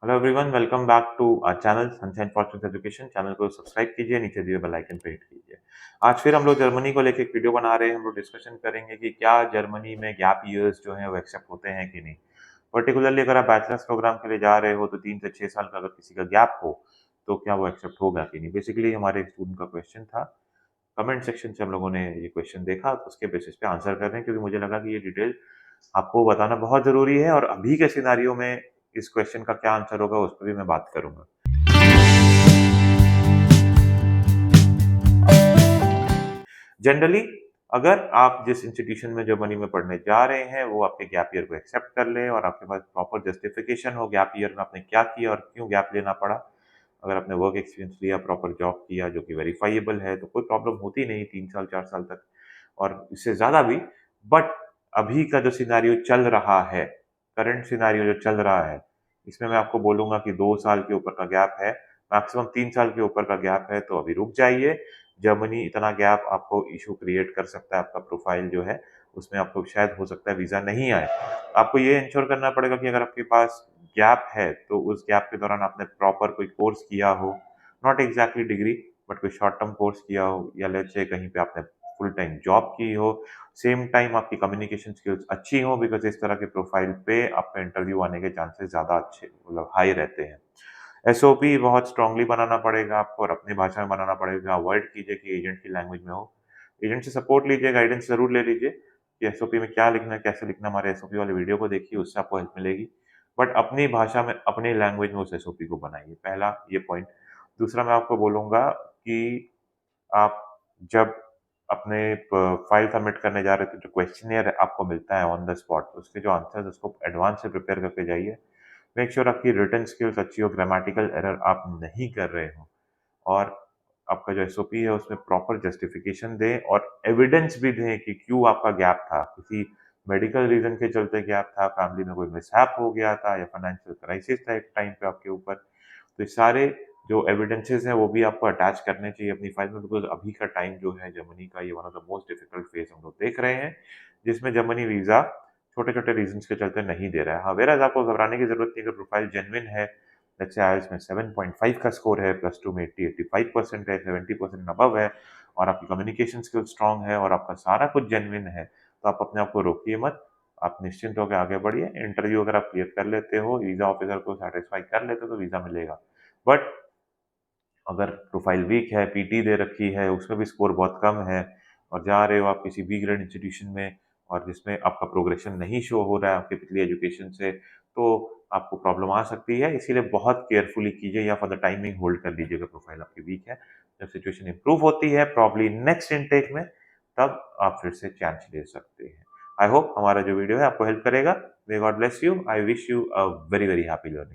Hello everyone, welcome back to our channel Sunshine Fortunes Education. Channel को subscribe कीजिए, नीचे दिए बेल आइकन पे हिट कीजिए। आज फिर हम लोग जर्मनी को लेकर एक वीडियो बना रहे हैं। हम लोग डिस्कशन करेंगे कि क्या जर्मनी में गैप ईयर्स जो हैं वो एक्सेप्ट होते हैं कि नहीं। पर्टिकुलरली अगर आप बैचलर्स प्रोग्राम के लिए जा रहे हो तो 3 से 6 साल का अगर किसी का गैप हो तो क्या वो एक्सेप्ट होगा कि नहीं। बेसिकली हमारे एक स्टूडेंट का क्वेश्चन था, कमेंट सेक्शन से हम लोगों ने ये क्वेश्चन देखा तो उसके बेसिस पे आंसर कर रहे हैं, क्योंकि मुझे लगा कि ये डिटेल आपको बताना बहुत ज़रूरी है और अभी के सिनेरियो में इस क्वेश्चन का क्या आंसर होगा उस पर भी मैं बात करूंगा। जनरली अगर आप जिस इंस्टीट्यूशन में जर्मनी में पढ़ने जा रहे हैं वो आपके गैप ईयर को एक्सेप्ट कर ले और आपके पास प्रॉपर जस्टिफिकेशन हो गैप ईयर में आपने क्या किया और क्यों गैप लेना पड़ा। अगर आपने वर्क एक्सपीरियंस लिया, प्रॉपर जॉब किया जो कि वेरीफाइबल है, तो कोई प्रॉब्लम होती नहीं 3 साल 4 साल तक और इससे ज़्यादा भी। बट अभी का जो सिनेरियो चल रहा है, करंट सिनेरियो जो चल रहा है, इसमें मैं आपको बोलूँगा कि 2 साल के ऊपर का गैप है, मैक्सिमम 3 साल के ऊपर का गैप है, तो अभी रुक जाइए। जर्मनी इतना गैप आपको इश्यू क्रिएट कर सकता है, आपका प्रोफाइल जो है, उसमें आपको शायद हो सकता है वीज़ा नहीं आए। आपको ये एंश्योर करना पड़ेगा कि अगर आपके पास गैप है, तो उस गैप के दौरान आपने प्रॉपर कोई कोर्स किया हो, नॉट एग्ज़ैक्टली डिग्री, बट कोई शॉर्ट टर्म कोर्स किया हो या लेट्स से कहीं पे आपने फुल टाइम जॉब की हो। सेम टाइम आपकी कम्युनिकेशन स्किल्स अच्छी हो, बिकॉज़ इस तरह के प्रोफाइल पे आपका इंटरव्यू आने के चांसेस ज़्यादा अच्छे मतलब हाई रहते हैं। एसओपी बहुत स्ट्रांगली बनाना पड़ेगा आपको और अपनी भाषा में बनाना पड़ेगा। अवॉइड कीजिए कि एजेंट की लैंग्वेज में हो। एजेंट से सपोर्ट लीजिए, गाइडेंस ज़रूर ले लीजिए कि एसओपी में क्या लिखना है, कैसे लिखना है। हमारे एसओपी वाले वीडियो को देखिए, उससे आपको हेल्प मिलेगी। बट अपनी भाषा में, अपनी लैंग्वेज में उस एसओपी को बनाइए, पहला ये पॉइंट। दूसरा मैं आपको बोलूँगा कि आप जब अपने फाइल सबमिट करने जा रहे थे, जो क्वेश्चनियर आपको मिलता है ऑन द स्पॉट, उसके जो आंसर्स उसको एडवांस से प्रिपेयर करके जाइए। मेक श्योर आपकी रिटन स्किल्स अच्छी हो, ग्रामेटिकल एरर आप नहीं कर रहे हो और आपका जो एसओपी है उसमें प्रॉपर जस्टिफिकेशन दें और एविडेंस भी दें कि क्यों आपका गैप था। किसी मेडिकल रीजन के चलते गैप था, फैमिली में कोई मिसहैप हो गया था या फाइनेंशियल क्राइसिस था एक टाइम पे आपके ऊपर। तो ये सारे जो एविडेंसेस हैं वो भी आपको अटैच करने चाहिए अपनी फाइल में, बिकॉज़ अभी का टाइम जो है जर्मनी का, ये one of the most difficult phase हम लोग देख रहे हैं, जिसमें जर्मनी वीज़ा छोटे-छोटे रीज़न्स के चलते नहीं दे रहा है। हाँ, व्हेयरएज़ आपको घबराने की ज़रूरत नहीं है, अगर प्रोफाइल जेन्युइन है, लेट्स से आईएलटीएस में 7.5 का स्कोर है, प्लस 2 में 80-85% है, 70% अबव है और आपकी कम्युनिकेशन स्किल स्ट्रॉन्ग है और आपका सारा कुछ जेन्युइन है, तो आप अपने आप को रोकिए मत। आप निश्चिंत होकर आगे बढ़िए। इंटरव्यू अगर आप क्लियर कर लेते हो, वीज़ा ऑफिसर को सैटिस्फाई कर लेते हो, तो वीज़ा मिलेगा। बट अगर प्रोफाइल वीक है, पीटी दे रखी है, उसमें भी स्कोर बहुत कम है और जा रहे हो आप किसी बी ग्रेड इंस्टीट्यूशन में और जिसमें आपका प्रोग्रेशन नहीं शो हो रहा है आपकी पिछली एजुकेशन से, तो आपको प्रॉब्लम आ सकती है। इसीलिए बहुत केयरफुली कीजिए या फॉर द टाइमिंग होल्ड कर लीजिए अगर प्रोफाइल आपकी वीक है। जब सिचुएशन इंप्रूव होती है प्रॉब्ली नेक्स्ट इनटेक में, तब आप फिर से चांस ले सकते हैं। आई होप हमारा जो वीडियो है आपको हेल्प करेगा। May God bless you. I wish you a very very happy learning.